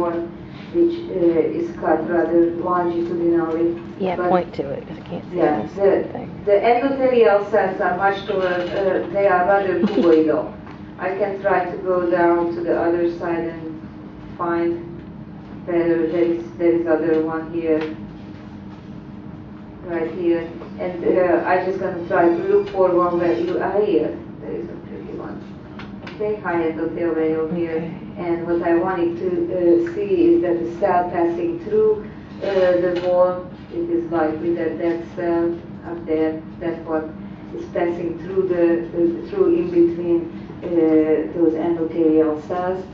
one which is cut rather longitudinally. Yeah, point to it because I can't see Yeah, the endothelial cells are much taller, they are rather cuboidal. I can try to go down to the other side and find better. There is other one here, right here. And I'm just going to try to look for one where you are here. There is a pretty one. Okay, high endothelial veil here. And what I wanted to see is that the cell passing through the wall, it is likely that that cell up there, that's what is passing through through in between those endothelial cells.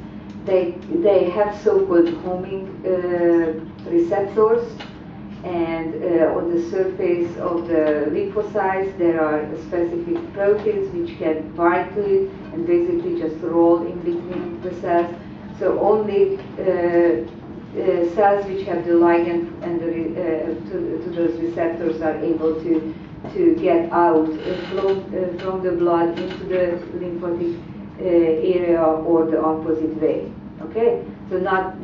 They have so-called homing receptors, and on the surface of the lymphocytes there are specific proteins which can bind to it and basically just roll in between the cells. So only cells which have the ligand and to those receptors are able to get out from the blood into the lymphatic area or the opposite way. Okay, so not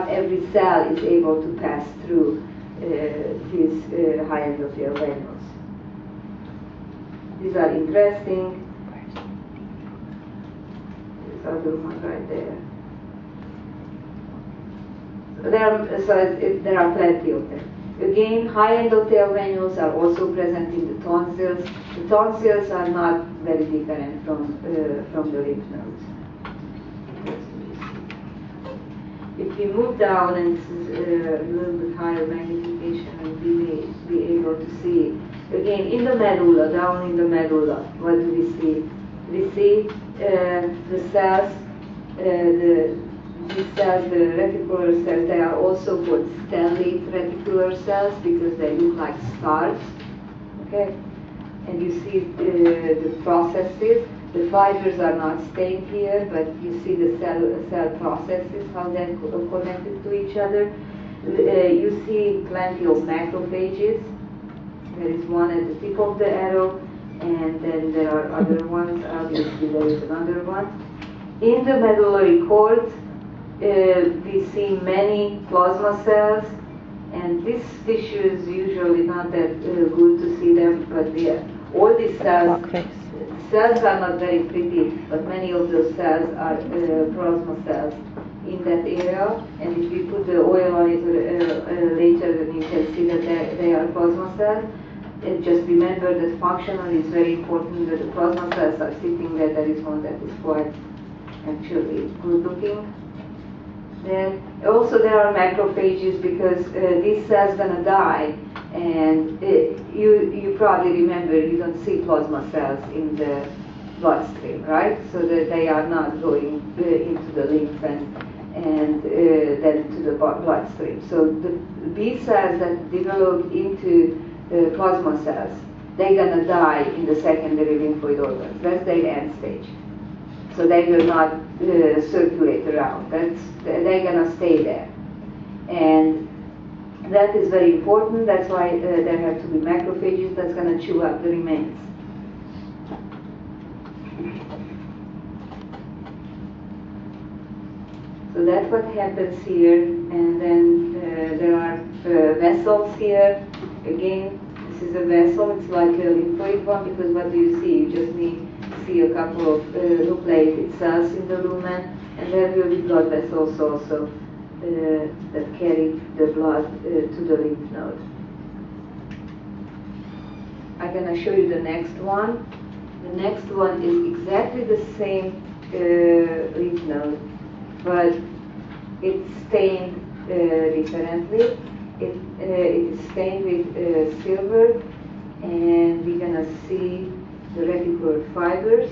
every cell is able to pass through these high endothelial venules. These are interesting. This other one right there. There are plenty of them. Again, high endothelial venules are also present in the tonsils. The tonsils are not very different from the lymph nodes. If we move down and a little bit higher magnification, and we may be able to see again in the medulla, down in the medulla. What do we see? We see the cells, these cells, the reticular cells. They are also called stellate reticular cells because they look like stars. Okay, and you see the processes. The fibers are not stained here, but you see the cell processes, how they're connected to each other. You see plenty of macrophages. There is one at the tip of the arrow, and then there are other ones. Obviously, there is another one. In the medullary cord, we see many plasma cells, and this tissue is usually not that good to see them, but all these cells. Cells are not very pretty, but many of those cells are plasma cells in that area. And if we put the oil on it later, then you can see that they are plasma cells. And just remember that functionally it's very important that the plasma cells are sitting there. There is one that is quite actually good looking. Then also there are macrophages because these cells gonna die. And you probably remember you don't see plasma cells in the bloodstream, right? So that they are not going into the lymph and then to the bloodstream. So the B cells that develop into plasma cells, they're gonna die in the secondary lymphoid organs. That's their end stage. So they will not circulate around. They're gonna stay there. And that is very important. That's why there have to be macrophages that's going to chew up the remains. So that's what happens here. And then there are vessels here. Again, this is a vessel. It's like a lymphoid one because what do you see? You just need to see a couple of nucleated cells in the lumen, and there will be blood vessels also. That carry the blood to the lymph node. I'm going to show you the next one. The next one is exactly the same lymph node, but it's stained differently. It is stained with silver, and we're going to see the reticular fibers.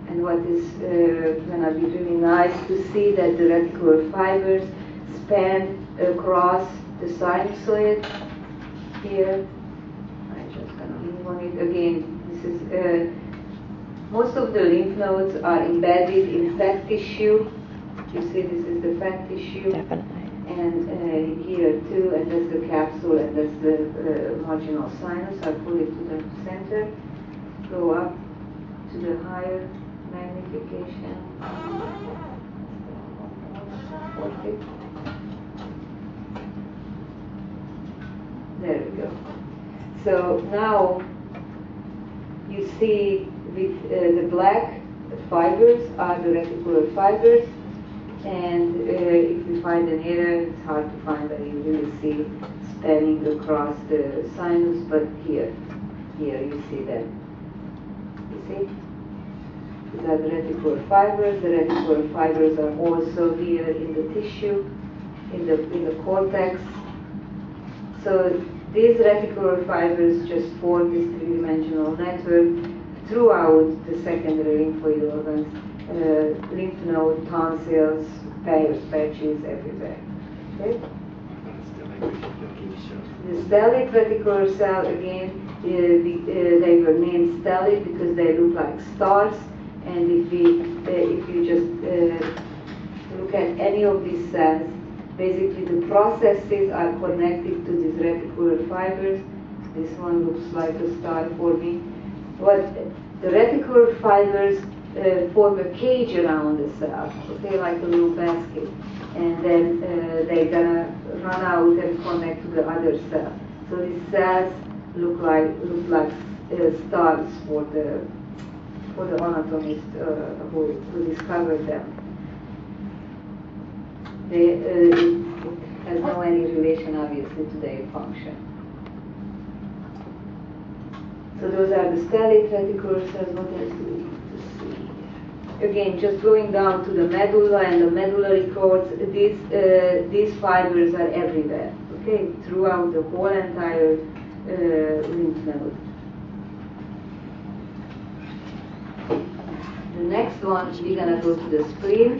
And what is going to be really nice to see that the reticular fibers span across the sinusoid here. I'm just going to move on it again. This is most of the lymph nodes are embedded in fat tissue. You see, this is the fat tissue. Definitely. And here too, and that's the capsule, and that's the marginal sinus. I'll pull it to the center. Go up to the higher magnification. 40. There we go. So now you see with the black fibers are the reticular fibers, and if you find an error, it's hard to find, but you really see spanning across the sinus, but here you see that. You see? These are the reticular fibers. The reticular fibers are also here in the tissue, in the cortex. So these reticular fibers just form this three-dimensional network throughout the secondary lymphoid organs, lymph node, tonsils, Peyer's patches, everywhere. Okay? The stellate reticular cell, again, they were named stellate because they look like stars. And if you just look at any of these cells, basically the processes are connected to these reticular fibers. This one looks like a star for me. But the reticular fibers form a cage around the cell, okay, like a little basket. And then they're gonna run out and connect to the other cell. So these cells look like stars for the anatomist who discovered them. It has no any relation, obviously, to their function. So those are the stellate reticular cells. What else do we need to see? Again, just going down to the medulla and the medullary cords, these fibers are everywhere, okay, throughout the whole entire lymph node. The next one, we're going to go to the spleen.